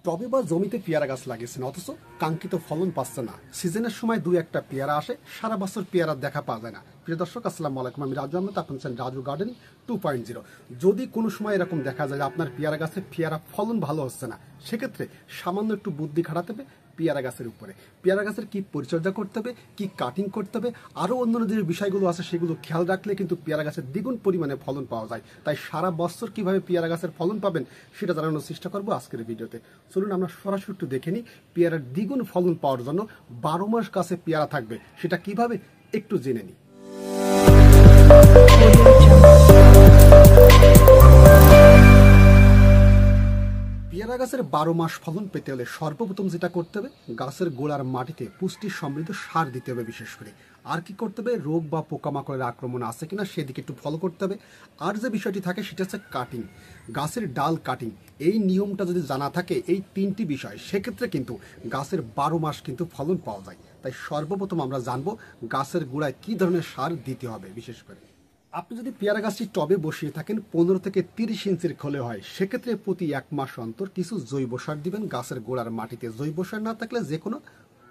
টবে বা জমিতে পেয়ারা গাছ লাগিয়েছেন অথচ কাঙ্ক্ষিত ফলন পাচ্ছে না। সিজনের সময় দুই একটা পেয়ারা আসে, সারা বছর পেয়ারা দেখা পাওয়া যায় না। প্রিয় দর্শক, আসসালামু আলাইকুম, আমি রাজু আহমেদ, আপনার চ্যানেল রাজু গার্ডেন 2.0। যদি কোনো সময় এরকম দেখা যায় আপনার পেয়ারা গাছে পেয়ারা ফলন ভালো হচ্ছে না, সেক্ষেত্রে সামান্য একটু বুদ্ধি খাটাতে হবে পেয়ারা গাছের উপরে। পেয়ারা গাছের কি পরিচর্যা করতে হবে, কি কাটিং করতে হবে, আরও অন্যান্য যে বিষয়গুলো আছে সেগুলো খেয়াল রাখলে কিন্তু পেয়ারা গাছের দ্বিগুণ পরিমাণে ফলন পাওয়া যায়। তাই সারা বছর কিভাবে পেয়ারা গাছের ফলন পাবেন সেটা জানানোর চেষ্টা করবো আজকের ভিডিওতে। চলুন আমরা সরাসরি একটু দেখে নিই পেয়ারার দ্বিগুণ ফলন পাওয়ার জন্য 12 মাস গাছে পেয়ারা থাকবে সেটা কিভাবে একটু জেনে নিই। পেয়ারা গাছের 12 মাস ফলন পেতে হলে সর্বপ্রথম যেটা করতে হবে, গাছের গোড়ার মাটিতে পুষ্টি সমৃদ্ধ সার দিতে হবে। বিশেষ করে আর কি করতে হবে, রোগ বা পোকামাকড়ের আক্রমণ আছে কিনা সেদিকে একটু ফলো করতে হবে। আর যে বিষয়টি থাকে সেটা হচ্ছে কাটিং, গাছের ডাল কাটিং। এই নিয়মটা যদি জানা থাকে, এই তিনটি বিষয়, সেক্ষেত্রে কিন্তু গাছের 12 মাস কিন্তু ফলন পাওয়া যায়। তাই সর্বপ্রথম আমরা জানবো গাছের গোড়ায় কি ধরনের সার দিতে হবে। বিশেষ করে আপনি যদি পেয়ারা গাছটি টবে বসিয়ে থাকেন 15 থেকে 30 ইঞ্চির খোলে হয়, সেক্ষেত্রে প্রতি 1 মাস অন্তর কিছু জৈব সার দিবেন গাছের গোড়ার মাটিতে। জৈব সার না থাকলে যে কোনো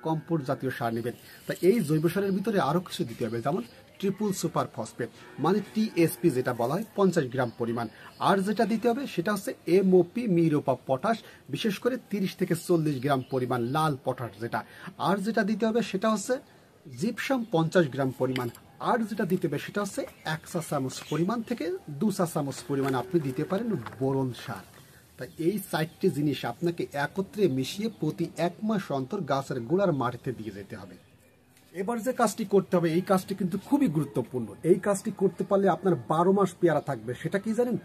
কম্পোস্ট জাতীয় সার নেবেন। তা এই জৈব সারের ভিতরে আরও কিছু দিতে হবে, যেমন ট্রিপল সুপার ফসফেট মানে টিএসপি যেটা বলা হয় 50 গ্রাম পরিমাণ। আর যেটা দিতে হবে সেটা হচ্ছে এমওপি মিরোপা পটাশ, বিশেষ করে 30 থেকে 40 গ্রাম পরিমাণ লাল পটাশ যেটা। আর যেটা দিতে হবে সেটা হচ্ছে জিপসাম 50 গ্রাম পরিমাণ। আর যেটা দিতে হবে সেটা হচ্ছে 1 চা চামচ পরিমাণ থেকে 2 চা চামচ পরিমাণ আপনি দিতে পারেন বোরন সার। তাই এই 4টি জিনিস আপনাকে একত্রে মিশিয়ে প্রতি 1 মাস অন্তর গাছের গোড়ার মাটিতে দিয়ে যেতে হবে। এবার যে কাজটি করতে হবে, এই কাজটি কিন্তু খুবই গুরুত্বপূর্ণ। এই কাজটি করতে পারলে আপনার 12 মাস পেয়ারা থাকবে। সেটা কি জানেন?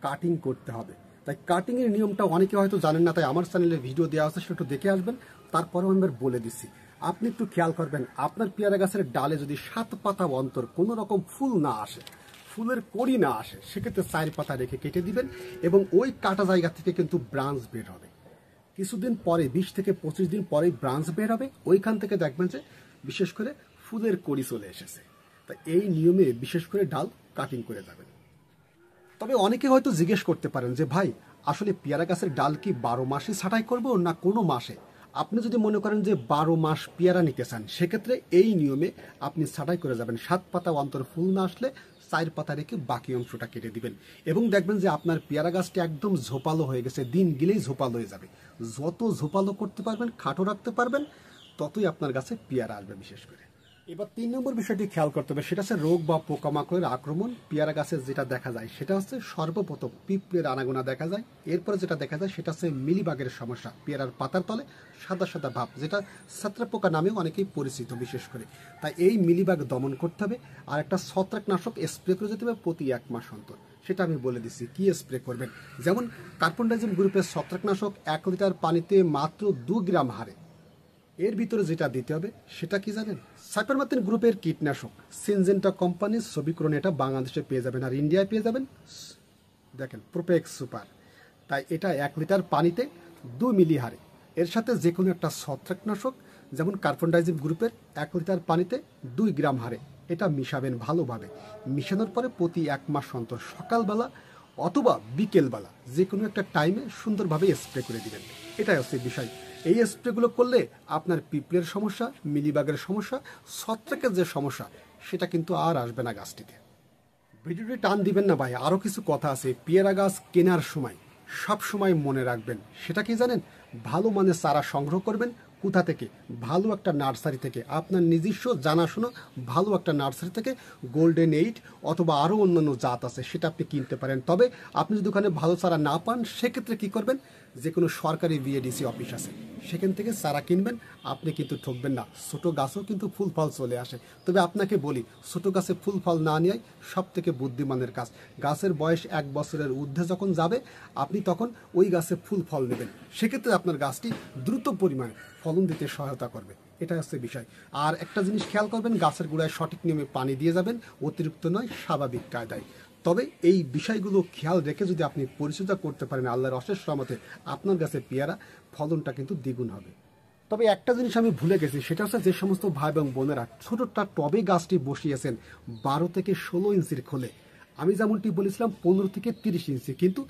কাটিং করতে হবে। তাই কাটিং এর নিয়মটা অনেকে হয়তো জানেন না, তাই আমার চ্যানেলে ভিডিও দেওয়া আছে, সেটা একটু দেখে আসবেন। তারপরেও আমি বলে দিচ্ছি, আপনি একটু খেয়াল করবেন আপনার পেয়ারা গাছের ডালে যদি 7 পাতা অন্তর কোনো রকম ফুল না আসে, ফুলের কড়ি না আসে, সেক্ষেত্রে 4 পাতা রেখে কেটে দিবেন এবং ওই কাটা জায়গা থেকে কিন্তু ব্রাঞ্চ বের হবে। কিছুদিন পরে 20 থেকে 25 দিন পরে ব্রাঞ্চ বের হবে, ওইখান থেকে দেখবেন যে বিশেষ করে ফুলের কড়ি চলে এসেছে। তা এই নিয়মে বিশেষ করে ডাল কাটিং করে যাবেন। তবে অনেকে হয়তো জিজ্ঞেস করতে পারেন যে ভাই, আসলে পেয়ারা গাছের ডাল কি 12 মাসে ছাঁটাই করব না কোনো মাসে? আপনি যদি মনে করেন যে 12 মাস পেয়ারা নিতে চান, সেক্ষেত্রে এই নিয়মে আপনি ছাঁটাই করে যাবেন। 7 পাতা অন্তর ফুল না আসলে 4 পাতা রেখে বাকি অংশটা কেটে দিবেন এবং দেখবেন যে আপনার পেয়ারা গাছটি একদম ঝোপালো হয়ে গেছে, দিন গেলেই ঝোপালো হয়ে যাবে। যত ঝোপালো করতে পারবেন, খাটো রাখতে পারবেন, ততই আপনার গাছে পেয়ারা আসবে। বিশেষ করে এবার 3 নম্বর বিষয়টি খেয়াল করতে হবে, সেটা হচ্ছে রোগ বা পোকামাকড়ের আক্রমণ। পেয়ারা গাছের যেটা দেখা যায় সেটা হচ্ছে সর্বপ্রথম পিঁপড়ের আনাগোনা দেখা যায়। এরপরে যেটা দেখা যায় সেটা হচ্ছে মিলিবাগের সমস্যা। পেয়ারার পাতার তলে সাদা সাদা ভাব, যেটা ছত্রাক নামেও অনেকেই পরিচিত। বিশেষ করে তাই এই মিলিবাগ দমন করতে হবে। আর একটা ছত্রাকনাশক স্প্রে করে যেতে হবে প্রতি 1 মাস অন্তর। সেটা আমি বলে দিচ্ছি কি স্প্রে করবেন। যেমন কার্বনডাইজিম গ্রুপের ছত্রাকনাশক 1 লিটার পানিতে মাত্র 2 গ্রাম হারে। এর ভিতরে যেটা দিতে হবে সেটা কি জানেন? সাইপারমেথ্রিন গ্রুপের কীটনাশক সিনজেন্টা কোম্পানির সবিক্রণ। এটা বাংলাদেশে পেয়ে যাবেন আর ইন্ডিয়ায় পেয়ে যাবেন, দেখেন, প্রোপেক্স সুপার। তাই এটা 1 লিটার পানিতে 2 মিলি হারে। এর সাথে যে কোনো একটা ছত্রাকনাশক যেমন কার্বনডাইজিম গ্রুপের 1 লিটার পানিতে 2 গ্রাম হারে এটা মিশাবেন ভালোভাবে। মিশানোর পরে প্রতি 1 মাস অন্তর সকালবেলা অথবা বিকেলবেলা যে কোনো একটা টাইমে সুন্দরভাবে স্প্রে করে দিবেন। এটাই হচ্ছে বিষয়। এই স্প্রেগুলো করলে আপনার পিঁপড়ের সমস্যা, মিলিবাগের সমস্যা, ছত্রাকের যে সমস্যা, সেটা কিন্তু আর আসবে না গাছটিতে। ভিডিওটি টান দিবেন না ভাই, আরও কিছু কথা আছে। পেয়ারা গাছ কেনার সময় সব সময় মনে রাখবেন, সেটা কি জানেন? ভালো মানের চারা সংগ্রহ করবেন। কোথা থেকে? ভালো একটা নার্সারি থেকে, আপনার নিজস্ব জানাশোনা ভালো একটা নার্সারি থেকে। গোল্ডেন 8 অথবা আরও অন্যান্য জাত আছে, সেটা আপনি কিনতে পারেন। তবে আপনি যদি ওখানে ভালো চারা না পান, সেক্ষেত্রে কী করবেন, যে কোনো সরকারি বিএডিসি অফিস আছে, সেখান থেকে চারা কিনবেন। আপনি কিন্তু ঠকবেন না, ছোটো গাছও কিন্তু ফুল ফল চলে আসে। তবে আপনাকে বলি, ছোটো গাছে ফুল ফল না নেওয়াই সব থেকে বুদ্ধিমানের কাজ। গাছের বয়স 1 বছরের ঊর্ধ্বে যখন যাবে, আপনি তখন ওই গাছে ফুল ফল নেবেন। সেক্ষেত্রে আপনার গাছটি দ্রুত পরিমাণে ফলন দিতে সহায়তা করবে। এটা হচ্ছে বিষয়। আর একটা জিনিস খেয়াল করবেন, গাছের গোড়ায় সঠিক নিয়মে পানি দিয়ে যাবেন, অতিরিক্ত নয়, স্বাভাবিক কায়দায়। তবে এই বিষয়গুলো খেয়াল রেখে যদি আপনি পরিচর্যা করতে পারেন, আল্লাহর অশেষ রহমতে আপনার গাছের পেয়ারা ফলনটা কিন্তু দ্বিগুণ হবে। তবে একটা জিনিস আমি ভুলে গেছি, সেটা হচ্ছে যে সমস্ত ভাই এবং বোনেরা ছোটটা টবে গাছটি বসিয়েছেন 12 থেকে 16 ইঞ্চির খোলে, আমি যেমনটি বলেছিলাম 15 থেকে 30 ইঞ্চি, কিন্তু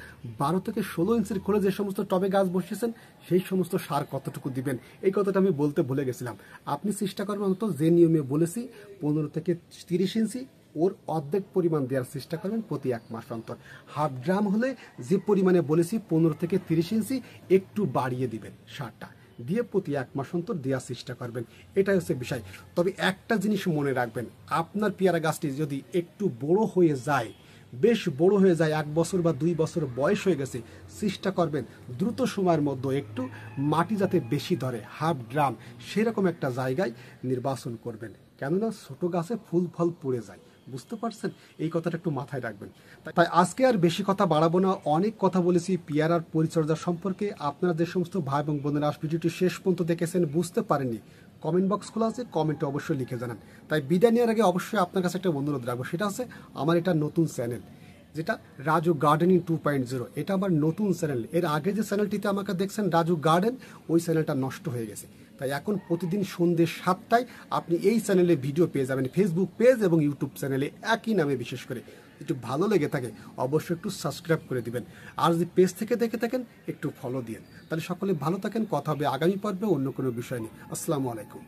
12 থেকে 16 ইঞ্চির খোলে যে সমস্ত টবে গাছ বসিয়েছেন সেই সমস্ত সার কতটুকু দিবেন এই কথাটা আমি বলতে ভুলে গেছিলাম। আপনি চেষ্টা করবেন অন্তত যে নিয়মে বলেছি 15 থেকে 30 ইঞ্চি ওর অর্ধেক পরিমাণ দেওয়ার চেষ্টা করবেন প্রতি 1 মাস অন্তর। হাফ ড্রাম হলে যে পরিমাণে বলেছি 15 থেকে 30 ইঞ্চি একটু বাড়িয়ে দিবেন সারটা দিয়ে প্রতি 1 মাস অন্তর দেওয়ার চেষ্টা করবেন। এটাই হচ্ছে বিষয়। তবে একটা জিনিস মনে রাখবেন, আপনার পেয়ারা গাছটি যদি একটু বড় হয়ে যায়, বেশ বড় হয়ে যায়, 1 বছর বা 2 বছর বয়স হয়ে গেছে, চেষ্টা করবেন দ্রুত সময়ের মধ্যে একটু মাটি যাতে বেশি ধরে হাফ ড্রাম সেরকম একটা জায়গায় নির্বাচন করবেন, কেননা ছোট গাছে ফুল ফল পড়ে যায়। বুঝতে পারছেন? এই কথাটা একটু মাথায় রাখবেন। তাই আজকে আর বেশি কথা বাড়াবো না, অনেক কথা বলেছি পেয়ারার পরিচর্যা সম্পর্কে। আপনারা যে সমস্ত ভাই এবং বোনেরা ভিডিওটি শেষ পর্যন্ত দেখেছেন বুঝতে পারেননি, কমেন্ট বক্স খোলা আছে, কমেন্টে অবশ্যই লিখে জানান। তাই বিদায় নেওয়ার আগে অবশ্যই আপনার কাছে একটা অনুরোধ রাখবো, সেটা হচ্ছে আমার এটা নতুন চ্যানেল, যেটা রাজু গার্ডেনিং 2.0, এটা আমার নতুন চ্যানেল। এর আগে যে চ্যানেলটিতে আমাকে দেখছেন রাজু গার্ডেন, ওই চ্যানেলটা নষ্ট হয়ে গেছে। তাই এখন প্রতিদিন সন্ধ্যে 7টায় আপনি এই চ্যানেলে ভিডিও পেয়ে যাবেন, ফেসবুক পেজ এবং ইউটিউব চ্যানেলে একই নামে। বিশেষ করে একটু ভালো লেগে থাকে অবশ্যই একটু সাবস্ক্রাইব করে দিবেন, আর যদি পেজ থেকে দেখে থাকেন একটু ফলো দিন। তাহলে সকলে ভালো থাকেন, কথা হবে আগামী পর্বে অন্য কোনো বিষয় নিয়ে। আসসালামু আলাইকুম।